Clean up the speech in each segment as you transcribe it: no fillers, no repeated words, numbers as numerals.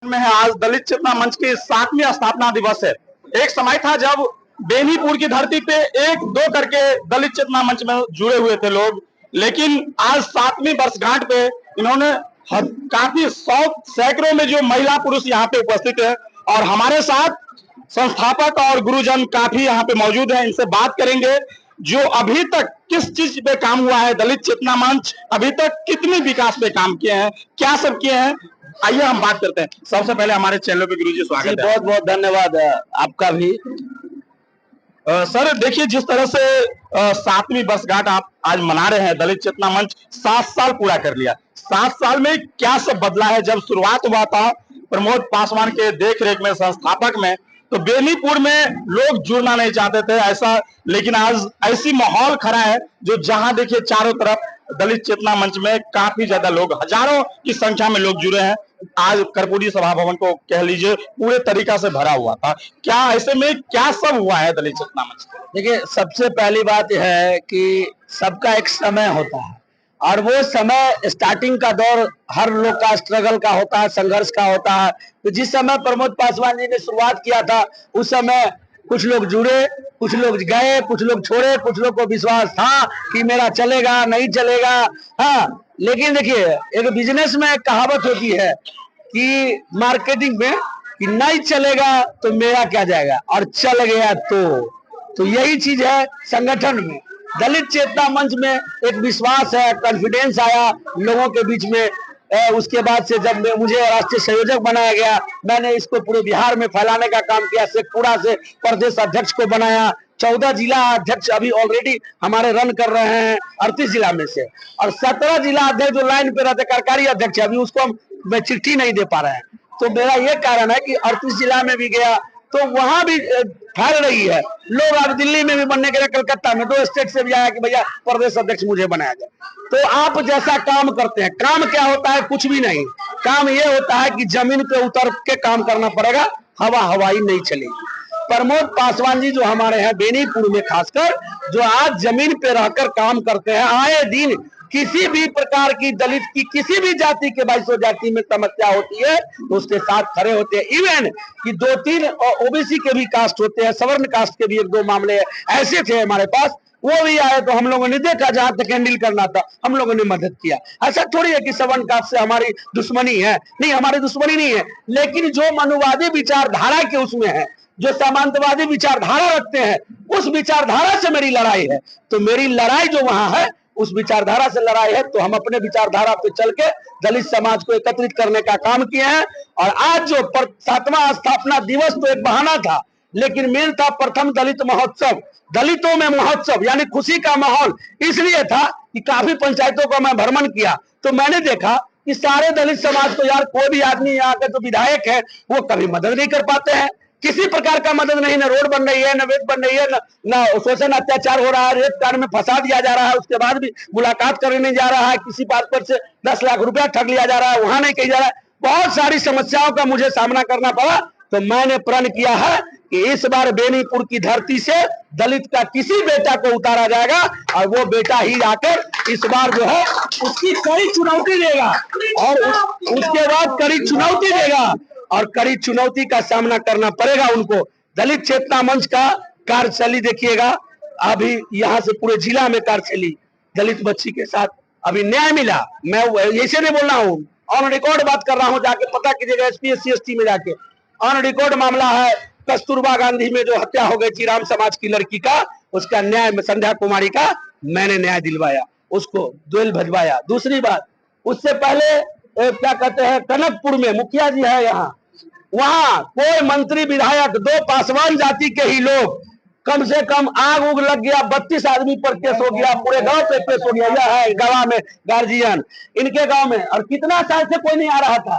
में है। आज दलित चेतना मंच की 7वीं स्थापना दिवस है। एक समय था जब बेनीपुर की धरती पे एक दो करके दलित चेतना मंच में जुड़े हुए थे लोग, लेकिन आज 7वीं वर्षगांठ पे इन्होंने काफी 100 सैकड़ों में जो महिला पुरुष यहाँ पे उपस्थित है और हमारे साथ संस्थापक और गुरुजन काफी यहाँ पे मौजूद है। इनसे बात करेंगे जो अभी तक किस चीज पे काम हुआ है, दलित चेतना मंच अभी तक कितनी विकास पे काम किए हैं, क्या सब किए हैं, आइए हम बात करते हैं। सबसे पहले हमारे चैनल पे गुरुजी स्वागत है। बहुत बहुत धन्यवाद आपका भी। सर देखिए, जिस तरह से 7वीं वर्षगांठ आप आज मना रहे हैं, दलित चेतना मंच 7 साल पूरा कर लिया। 7 साल में क्या सब बदला है? जब शुरुआत हुआ था प्रमोद पासवान के देख रेख में, संस्थापक में, तो बेनीपुर में लोग जुड़ना नहीं चाहते थे ऐसा, लेकिन आज ऐसी माहौल खड़ा है जो जहां देखिए चारों तरफ दलित चेतना मंच में काफी ज्यादा लोग, हजारों की संख्या में लोग जुड़े हैं। आज कर्पूरी सभा भवन को कह लीजिए पूरे तरीका से भरा हुआ था। क्या ऐसे में क्या सब हुआ है दलित चेतना मंच? देखिए, सबसे पहली बात यह है कि सबका एक समय होता है और वो समय स्टार्टिंग का दौर हर लोग का स्ट्रगल का होता है, संघर्ष का होता है। तो जिस समय प्रमोद पासवान जी ने शुरुआत किया था उस समय कुछ लोग जुड़े, कुछ लोग गए, कुछ लोग छोड़े, कुछ लोग को विश्वास था कि मेरा चलेगा नहीं चलेगा। हाँ, लेकिन देखिए, एक बिजनेस में एक कहावत होती है कि मार्केटिंग में कि नहीं चलेगा तो मेरा क्या जाएगा और चल गया तो यही चीज है संगठन में। दलित चेतना मंच में एक विश्वास है, कॉन्फिडेंस आया लोगों के बीच में। उसके बाद से जब मुझे राष्ट्रीय संयोजक बनाया गया, मैंने इसको पूरे बिहार में फैलाने का काम किया। शेखपुरा से प्रदेश अध्यक्ष को बनाया। 14 जिला अध्यक्ष अभी ऑलरेडी हमारे रन कर रहे हैं 38 जिला में से, और 17 जिला अध्यक्ष जो लाइन पे रहते कार्यकारी अध्यक्ष, अभी उसको हम मैं चिट्ठी नहीं दे पा रहे हैं। तो मेरा ये कारण है कि 38 जिला में भी गया तो वहां भी फैल रही है। लोग अब दिल्ली में भी बनने के लिए, कलकत्ता में 2 स्टेट से भी आया कि भैया प्रदेश अध्यक्ष मुझे बनाया जाए। तो आप जैसा काम करते हैं, काम क्या होता है? कुछ भी नहीं। काम ये होता है कि जमीन पे उतर के काम करना पड़ेगा, हवा हवाई नहीं चलेगी। प्रमोद पासवान जी जो हमारे हैं बेनीपुर में, खासकर जो आज जमीन पे रहकर काम करते हैं, आए दिन किसी भी प्रकार की दलित की किसी भी जाति के 22 जाति में समस्या होती है तो उसके साथ खड़े होते हैं। इवन कि 2-3 ओबीसी के भी कास्ट होते हैं, सवर्ण कास्ट के भी 1-2 मामले ऐसे थे हमारे पास, वो भी आए तो हम लोगों ने देखा, जहां तक हैंडल करना था हम लोगों ने मदद किया। ऐसा थोड़ी है कि सवर्ण कास्ट से हमारी दुश्मनी है, नहीं, हमारी दुश्मनी नहीं है। लेकिन जो मनुवादी विचारधारा के उसमें है, जो सामंतवादी विचारधारा रखते हैं, उस विचारधारा से मेरी लड़ाई है। तो मेरी लड़ाई जो वहां है उस विचारधारा से लड़ाई है। तो हम अपने विचारधारा पे चल के दलित समाज को एकत्रित करने का काम किए हैं। और आज जो 7वां स्थापना दिवस तो एक बहाना था, लेकिन मेन था प्रथम दलित महोत्सव, दलितों में महोत्सव, यानी खुशी का माहौल। इसलिए था कि काफी पंचायतों का मैं भ्रमण किया तो मैंने देखा कि सारे दलित समाज को, यार कोई भी आदमी यहाँ के जो विधायक है वो कभी मदद नहीं कर पाते हैं, किसी प्रकार का मदद नहीं। न रोड बन रही है, न वेद बन रही है, न शोषण अत्याचार हो रहा है, रेप कांड में फंसा दिया जा रहा है, उसके बाद भी मुलाकात करने नहीं जा रहा है, किसी बात पर से 10 लाख रुपया ठग लिया जा रहा है, वहां नहीं कही जा रहा है। बहुत सारी समस्याओं का मुझे सामना करना पड़ा। तो मैंने प्रण किया है कि इस बार बेनीपुर की धरती से दलित का किसी बेटा को उतारा जाएगा और वो बेटा ही आकर इस बार जो है उसकी कड़ी चुनौती देगा और उसके बाद कड़ी चुनौती देगा और कड़ी चुनौती का सामना करना पड़ेगा उनको। दलित चेतना मंच का कार्यशैली देखिएगा, अभी यहाँ से पूरे जिला में कार्यशैली दलित बच्ची के साथ अभी न्याय मिला। मैं ऐसे नहीं बोल रहा हूँ, ऑन रिकॉर्ड बात कर रहा हूँ, जाके पता कीजिएगा एसपी SC ST में जाके। ऑन रिकॉर्ड मामला है, कस्तूरबा गांधी में जो हत्या हो गई थी राम समाज की लड़की का, उसका न्याय संध्या कुमारी का मैंने न्याय दिलवाया, उसको जेल भजवाया। दूसरी बात, उससे पहले क्या कहते हैं, कनकपुर में मुखिया जी है यहाँ, वहां कोई मंत्री विधायक, 2 पासवान जाति के ही लोग, कम से कम आग उग लग गया, 32 आदमी पर केस हो गया, पूरे गांव पे केस हो गया। यह है गवाह में गार्जियन इनके गांव में, और कितना साल से कोई नहीं आ रहा था,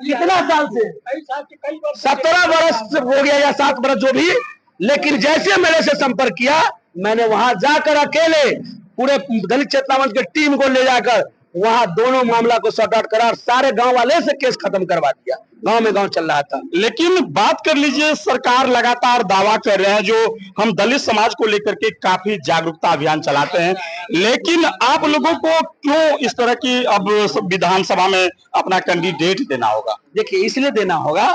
कितना साल से, 17 वर्ष हो गया या 7 वर्ष जो भी। लेकिन जैसे मेरे से संपर्क किया, मैंने वहां जाकर अकेले पूरे दलित चेतना मंच के टीम को ले जाकर वहां दोनों मामला को सॉर्ट आउट करा और सारे गांव वाले से केस खत्म करवा दिया। गांव में गांव चल रहा था। लेकिन बात कर लीजिए, सरकार लगातार दावा कर रहे हैं जो हम दलित समाज को लेकर के काफी जागरूकता अभियान चलाते हैं, लेकिन आप लोगों को क्यों इस तरह की अब विधानसभा में अपना कैंडिडेट देना होगा? देखिए, इसलिए देना होगा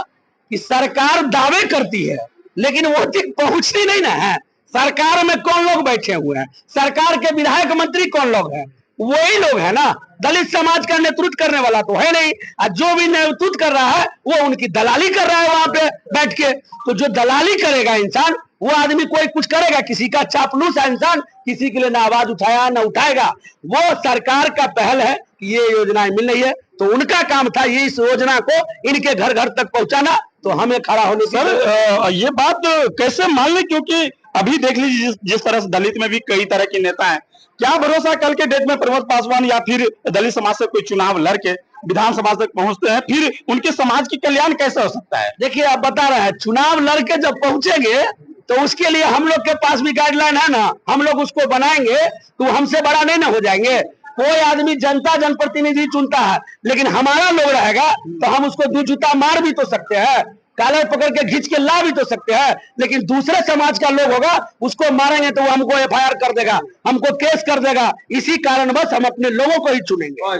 कि सरकार दावे करती है लेकिन वो तक पहुंचती नहीं ना है। सरकार में कौन लोग बैठे हुए हैं? सरकार के विधायक मंत्री कौन लोग हैं? वही लोग है ना। दलित समाज का नेतृत्व करने वाला तो है नहीं, और जो भी नेतृत्व कर रहा है वो उनकी दलाली कर रहा है वहां पे बैठ के। तो जो दलाली करेगा इंसान, वो आदमी कोई कुछ करेगा? किसी का चापलूस है इंसान, किसी के लिए ना आवाज उठाया ना उठाएगा। वो सरकार का पहल है कि ये योजनाएं मिल रही है, तो उनका काम था ये इस योजना को इनके घर घर तक पहुंचाना, तो हमें खड़ा होने की। सर, ये बात कैसे मान लें, क्योंकि अभी देख लीजिए जिस तरह से दलित में भी कई तरह के नेता हैं, क्या भरोसा कल के डेट में प्रमोद पासवान या फिर दलित समाज से कोई चुनाव लड़के विधानसभा तक पहुंचते हैं, फिर उनके समाज की कल्याण कैसे हो सकता है? देखिए, आप बता रहे हैं चुनाव लड़के जब पहुंचेंगे तो उसके लिए हम लोग के पास भी गाइडलाइन है ना, हम लोग उसको बनाएंगे, तो हमसे बड़ा नहीं ना हो जाएंगे। कोई आदमी जनता जनप्रतिनिधि चुनता है, लेकिन हमारा लोग रहेगा तो हम उसको दो जूता मार भी तो सकते हैं, कालर पकड़ के खींच के ला भी तो सकते हैं। लेकिन दूसरे समाज का लोग होगा, उसको मारेंगे तो वो हमको एफआईआर कर देगा, हमको केस कर देगा। इसी कारण बस हम अपने लोगों को ही चुनेंगे।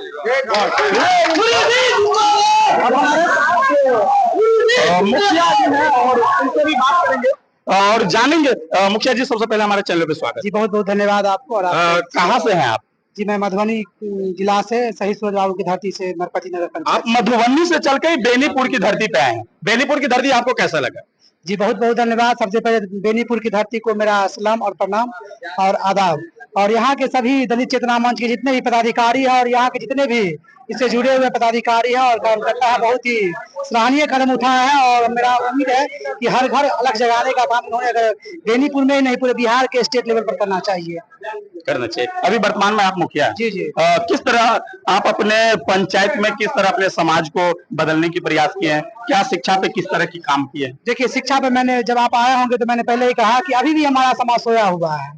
मुखिया जी हैं और उनसे भी बात करेंगे और जानेंगे। मुखिया जी, सबसे पहले हमारे चैनल पे स्वागत। जी बहुत बहुत धन्यवाद आपको। और कहाँ से हैं आप? जी मैं मधुबनी जिला से शहीद सूरज बाबू की धरती से नरपति नगर आप पंचायत। मधुबनी से चल के बेनीपुर की धरती पे आए हैं। बेनीपुर की धरती आपको कैसा लगा? जी बहुत बहुत धन्यवाद। सबसे पहले बेनीपुर की धरती को मेरा सलाम और प्रणाम और आदाब। और यहाँ के सभी दलित चेतना मंच के जितने भी पदाधिकारी हैं और यहाँ के जितने भी इससे जुड़े हुए पदाधिकारी हैं और कार्यकर्ता है, बहुत ही सराहनीय कदम उठाया है। और मेरा उम्मीद है कि हर घर अलग जगाने का काम इन्होंने अगर बेनीपुर में ही नहीं पूरे बिहार के स्टेट लेवल पर करना चाहिए। करना चाहिए। अभी वर्तमान में आप मुखिया हैं। जी जी। किस तरह आप अपने पंचायत में किस तरह अपने समाज को बदलने की प्रयास किए हैं? क्या शिक्षा पे किस तरह की काम किए हैं? देखिए, शिक्षा पे मैंने, जब आप आए होंगे तो मैंने पहले ही कहा कि अभी भी हमारा समाज सोया हुआ है।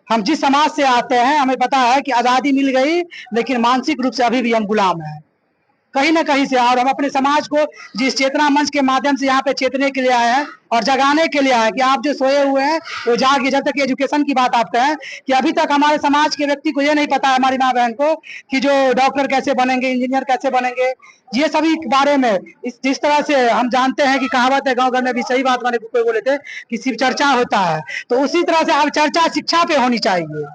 हम जिस समाज से आते हैं हमें पता है कि आजादी मिल गई, लेकिन मानसिक रूप से अभी भी हम गुलाम हैं कहीं ना कहीं से। और हम अपने समाज को जिस चेतना मंच के माध्यम से यहाँ पे चेतने के लिए आए हैं और जगाने के लिए आए हैं कि आप जो सोए हुए हैं वो जागिए। जब तक एजुकेशन की बात आप कहें कि अभी तक हमारे समाज के व्यक्ति को ये नहीं पता है, हमारी माँ बहन को, कि जो डॉक्टर कैसे बनेंगे, इंजीनियर कैसे बनेंगे, ये सभी बारे में जिस तरह से हम जानते हैं कि कहावत है गाँव घर में भी, सही बात मैंने कोई बोले थे कि सिर्फ चर्चा होता है, तो उसी तरह से अब चर्चा शिक्षा पे होनी चाहिए।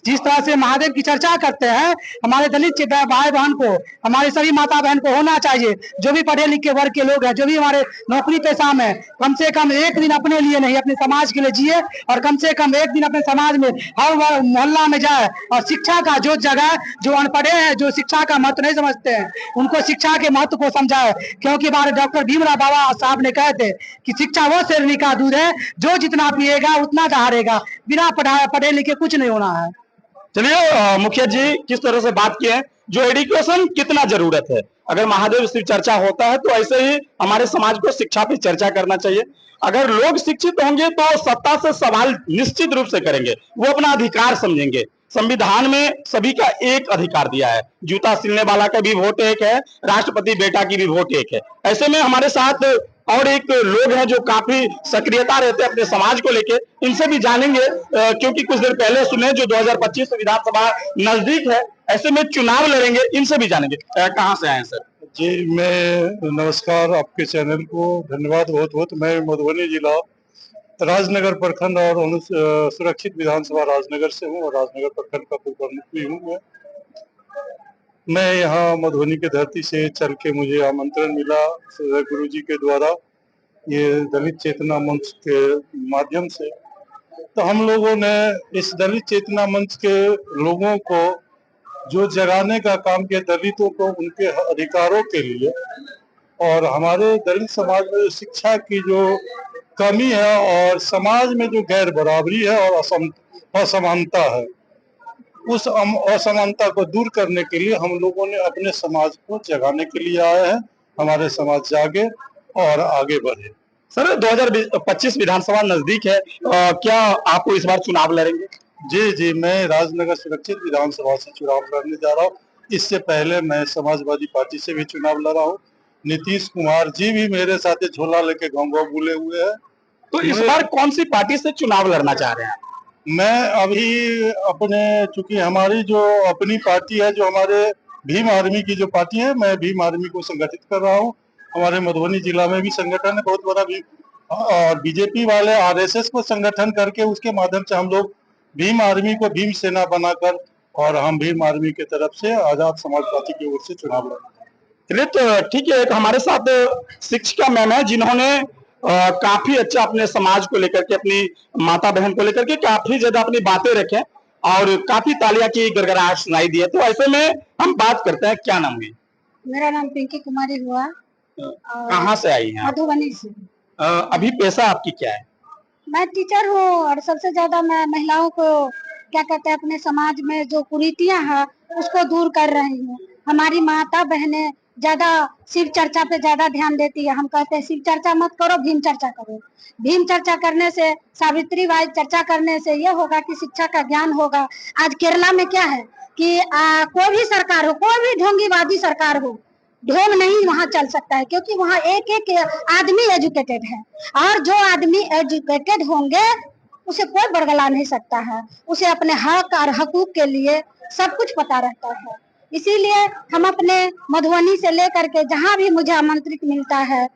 जिस तरह से महादेव की चर्चा करते हैं, हमारे दलित भाई बहन को, हमारे सभी माता बहन को होना चाहिए। जो भी पढ़े लिखे वर्ग के लोग हैं, जो भी हमारे नौकरी पेशा में, कम से कम एक दिन अपने लिए नहीं अपने समाज के लिए जिए, और कम से कम एक दिन अपने समाज में हर मोहल्ला में जाए और शिक्षा का जो जगह, जो अनपढ़े हैं, जो शिक्षा का महत्व नहीं समझते हैं, उनको शिक्षा के महत्व को समझाए। क्योंकि हमारे डॉक्टर भीमराव बाबा साहब ने कहे थे कि शिक्षा वो शेरनी का दूध है जो जितना पिएगा उतना दहाड़ेगा, बिना पढ़े लिखे कुछ नहीं होना है। चलिए, मुखिया जी किस तरह से बात की है, जो एजुकेशन कितना जरूरत है। अगर महादेव सिर्फ चर्चा होता है तो ऐसे ही हमारे समाज को शिक्षा पे चर्चा करना चाहिए। अगर लोग शिक्षित होंगे तो सत्ता से सवाल निश्चित रूप से करेंगे, वो अपना अधिकार समझेंगे। संविधान में सभी का एक अधिकार दिया है, जूता सिलने वाला का भी वोट एक है, राष्ट्रपति बेटा की भी वोट एक है। ऐसे में हमारे साथ और एक लोग हैं जो काफी सक्रियता रहते हैं अपने समाज को लेके, इनसे भी जानेंगे। क्योंकि कुछ देर पहले सुने जो 2025 विधानसभा नजदीक है, ऐसे में चुनाव लड़ेंगे, इनसे भी जानेंगे। कहाँ से आए सर? जी, मैं नमस्कार आपके चैनल को धन्यवाद बहुत बहुत। मैं मधुबनी जिला राजनगर प्रखंड और सुरक्षित विधानसभा राजनगर से हूँ और राजनगर प्रखंड का पूर्व प्रमुख भी हूँ। मैं यहाँ मधुबनी की धरती से चल के मुझे आमंत्रण मिला गुरु जी के द्वारा, ये दलित चेतना मंच के माध्यम से। तो हम लोगों ने इस दलित चेतना मंच के लोगों को जो जगाने का काम किया, दलितों को उनके अधिकारों के लिए, और हमारे दलित समाज में शिक्षा की जो कमी है और समाज में जो गैर बराबरी है और असमानता है, उस असमानता को दूर करने के लिए हम लोगों ने अपने समाज को जगाने के लिए आए हैं। हमारे समाज जागे और आगे बढ़े। सर, 2025 विधानसभा नजदीक है, क्या आपको इस बार चुनाव लड़ेंगे? जी जी, मैं राजनगर सुरक्षित विधानसभा से चुनाव लड़ने जा रहा हूँ। इससे पहले मैं समाजवादी पार्टी से भी चुनाव लड़ा हूँ नीतीश कुमार जी भी मेरे साथ झोला लेके गाँव गाँव बुले हुए हैं। तो इस बार कौन सी पार्टी से चुनाव लड़ना चाह रहे हैं? मैं अभी अपने, चूंकि हमारी जो अपनी पार्टी है, जो हमारे भीम आर्मी की जो पार्टी है, मैं भीम आर्मी को संगठित कर रहा हूँ। हमारे मधुबनी जिला में भी संगठन है बहुत बड़ा भीम, और बीजेपी वाले आरएसएस को संगठन करके उसके माध्यम से हम लोग भीम आर्मी को भीम सेना बनाकर, और हम भीम आर्मी की तरफ से आजाद समाज पार्टी की ओर से चुनाव लड़ेंगे। चलिए तो ठीक है, एक हमारे साथ शिक्षिका मैम है जिन्होंने काफी अच्छा अपने समाज को लेकर के, अपनी माता बहन को लेकर के काफी ज्यादा अपनी बातें रखे और काफी तालियां की गड़गड़ाहट सुनाई दी है। तो ऐसे में हम बात करते हैं, क्या नाम है? मेरा नाम पिंकी कुमारी हुआ। कहाँ से आई हैं आप? मधुबनी से। अभी पेशा आपकी क्या है? मैं टीचर हूँ और सबसे ज्यादा मैं महिलाओं को क्या कहते हैं, अपने समाज में जो कुरीतियां हैं उसको दूर कर रही हूँ। हमारी माता बहनें ज्यादा शिव चर्चा पे ज्यादा ध्यान देती है। हम कहते हैं शिव चर्चा मत करो, भीम चर्चा करो। भीम चर्चा करने से, सावित्री बाई चर्चा करने से ये होगा कि शिक्षा का ज्ञान होगा। आज केरला में क्या है कि कोई भी सरकार हो, कोई भी ढोंगीवादी सरकार हो, ढोंग नहीं वहाँ चल सकता है, क्योंकि वहाँ एक एक आदमी एजुकेटेड है। और जो आदमी एजुकेटेड होंगे उसे कोई बरगला नहीं सकता है। उसे अपने हक और हकूक के लिए सब कुछ पता रहता है। इसीलिए हम अपने मधुबनी से लेकर के जहाँ भी मुझे आमंत्रित मिलता है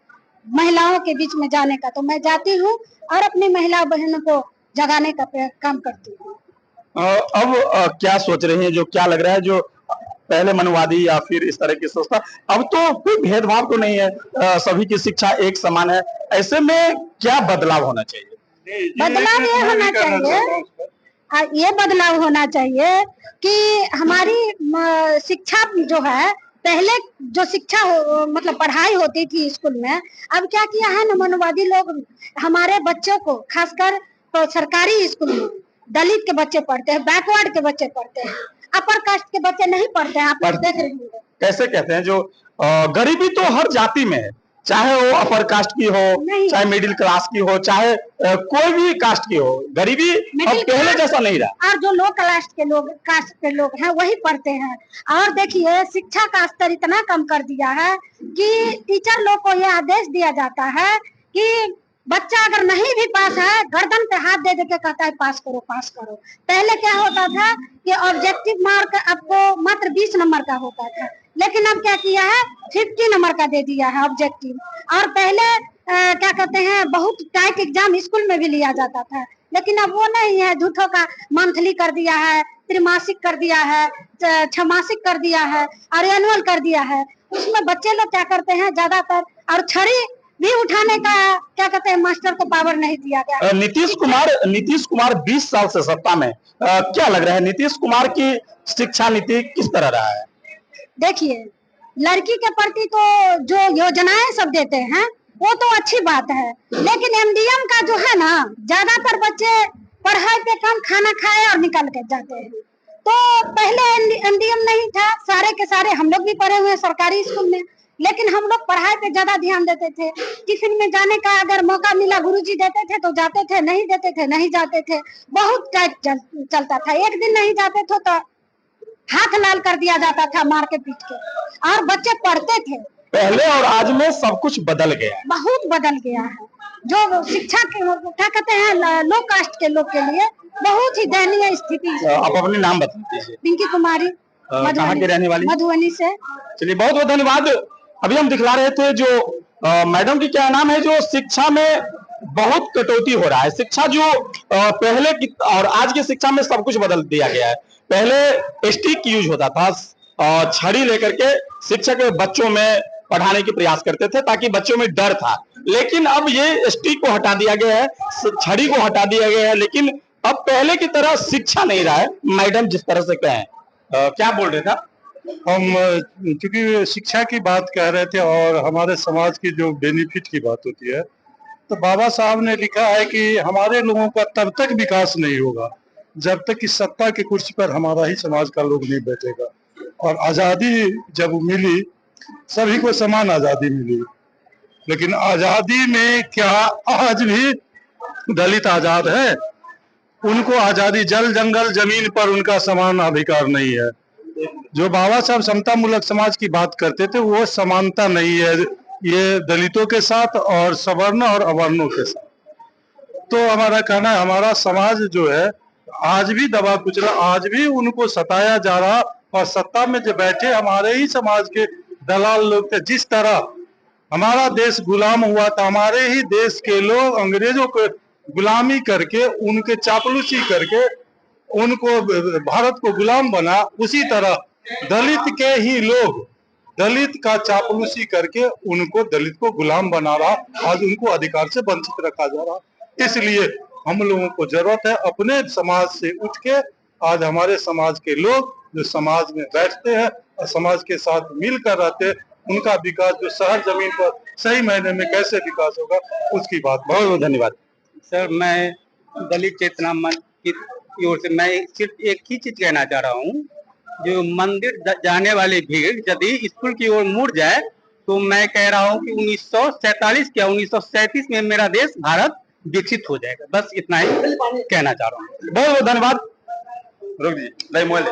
महिलाओं के बीच में जाने का, तो मैं जाती हूँ और अपनी महिला बहनों को जगाने का काम करती हूँ। अब क्या सोच रहे हैं, जो क्या लग रहा है, जो पहले मनवादी या फिर इस तरह की सोचता, अब तो कोई भेदभाव तो नहीं है, सभी की शिक्षा एक समान है, ऐसे में क्या बदलाव होना चाहिए? बदलाव ये होना चाहिए, ये बदलाव होना चाहिए कि हमारी शिक्षा जो है, पहले जो शिक्षा मतलब पढ़ाई होती थी स्कूल में, अब क्या किया है ना मनवादी लोग, हमारे बच्चों को खासकर तो सरकारी स्कूल में दलित के बच्चे पढ़ते हैं, बैकवर्ड के बच्चे पढ़ते हैं, अपर कास्ट के बच्चे नहीं पढ़ते हैं। आप लोग देख रहे होंगे। कैसे कहते हैं, जो गरीबी तो हर जाति में है, चाहे वो अपर कास्ट की हो, चाहे मिडिल क्लास की हो, चाहे कोई भी कास्ट की हो, गरीबी अब पहले जैसा नहीं रहा। और जो लो कास्ट के लोग हैं वही पढ़ते हैं। और देखिए शिक्षा का स्तर इतना कम कर दिया है कि टीचर लोग को यह आदेश दिया जाता है कि बच्चा अगर नहीं भी पास है, गर्दन पे हाथ दे के कहता है पास करो, पास करो। पहले क्या होता था कि ऑब्जेक्टिव मार्क आपको मात्र 20 नंबर का होता था, लेकिन अब क्या किया है 50 नंबर का दे दिया है ऑब्जेक्टिव। और पहले क्या कहते हैं, बहुत टाइट एग्जाम स्कूल में भी लिया जाता था, लेकिन अब वो नहीं है। झूठों का मंथली कर दिया है, त्रिमासिक कर दिया है, छमासिक कर दिया है और एनुअल कर दिया है। उसमें बच्चे लोग क्या करते हैं ज्यादातर, और छड़ी भी उठाने का क्या कहते हैं मास्टर को पावर नहीं दिया गया। नीतीश कुमार 20 साल से सत्ता में, क्या लग रहा है नीतीश कुमार की शिक्षा नीति किस तरह रहा है? देखिए लड़की के प्रति तो जो योजनाएं सब देते हैं वो तो अच्छी बात है, लेकिन एमडीएम का जो है ना, ज्यादातर बच्चे पढ़ाई पे कम खाना खाए और निकल के जाते हैं। तो पहले एमडीएम नहीं था, सारे के सारे हम लोग भी पढ़े हुए हैं सरकारी स्कूल में, लेकिन हम लोग पढ़ाई पे ज्यादा ध्यान देते थे। टिफिन में जाने का अगर मौका मिला गुरुजी देते थे तो जाते थे, नहीं देते थे नहीं जाते थे। बहुत टाइट चलता था, एक दिन नहीं जाते थे तो हाथ लाल कर दिया जाता था मार के पीट के, और बच्चे पढ़ते थे। पहले और आज में सब कुछ बदल गया है, बहुत बदल गया है। जो शिक्षा के क्या कहते हैं लो कास्ट के लोग के लिए बहुत ही दयनीय स्थिति है। आप अपने नाम बता दीजिए। पिंकी कुमारी, कहाँ की रहने वाली? मधुबनी से। चलिए बहुत बहुत धन्यवाद। अभी हम दिखला रहे थे जो मैडम की क्या नाम है, जो शिक्षा में बहुत कटौती हो रहा है। शिक्षा जो पहले की और आज की शिक्षा में सब कुछ बदल दिया गया है। पहले स्टिक यूज होता था, छड़ी लेकर के शिक्षक बच्चों में पढ़ाने की प्रयास करते थे ताकि बच्चों में डर था, लेकिन अब ये स्टिक को हटा दिया गया है, छड़ी को हटा दिया गया है, लेकिन अब पहले की तरह शिक्षा नहीं रहा है। मैडम जिस तरह से कहें, क्या बोल रहे थे? हम चूंकि शिक्षा की बात कह रहे थे और हमारे समाज की जो बेनिफिट की बात होती है, तो बाबा साहब ने लिखा है कि हमारे लोगों का तब तक विकास नहीं होगा जब तक कि सत्ता की कुर्सी पर हमारा ही समाज का लोग नहीं बैठेगा। और आजादी जब मिली, सभी को समान आजादी मिली, लेकिन आजादी में क्या आज भी दलित आजाद है? उनको आजादी, जल जंगल जमीन पर उनका समान अधिकार नहीं है। जो बाबा साहब समतामूलक समाज की बात करते थे वो समानता नहीं है ये दलितों के साथ और सवर्ण और अवर्णों के साथ। तो हमारा कहना है हमारा समाज जो है आज भी दबा कुचला, आज भी उनको सताया जा रहा, और सत्ता में जो बैठे हमारे ही समाज के दलाल लोग थे। जिस तरह हमारा देश गुलाम हुआ था, हमारे ही देश के लोग अंग्रेजों को गुलामी करके, उनके चापलूसी करके उनको भारत को गुलाम बना, उसी तरह दलित के ही लोग दलित का चापलूसी करके उनको दलित को गुलाम बना रहा, आज उनको अधिकार से वंचित रखा जा रहा। इसलिए हम लोगों को जरूरत है अपने समाज से उठ के आज हमारे समाज के लोग जो समाज में बैठते हैं और समाज के साथ मिलकर रहते हैं, उनका विकास जो शहर जमीन पर सही मायने में कैसे विकास होगा उसकी बात। बहुत बहुत धन्यवाद। सर, मैं दलित चेतना मंच की ओर से मैं सिर्फ एक ही चीज कहना चाह रहा हूँ, जो मंदिर जाने वाली भीड़ यदि स्कूल की ओर मुड़ जाए तो मैं कह रहा हूँ कि 1947 क्या 1937 में मेरा देश भारत विकसित हो जाएगा। बस इतना ही कहना चाह रहा हूँ। बहुत बहुत धन्यवाद। रुक जी, मोबाइल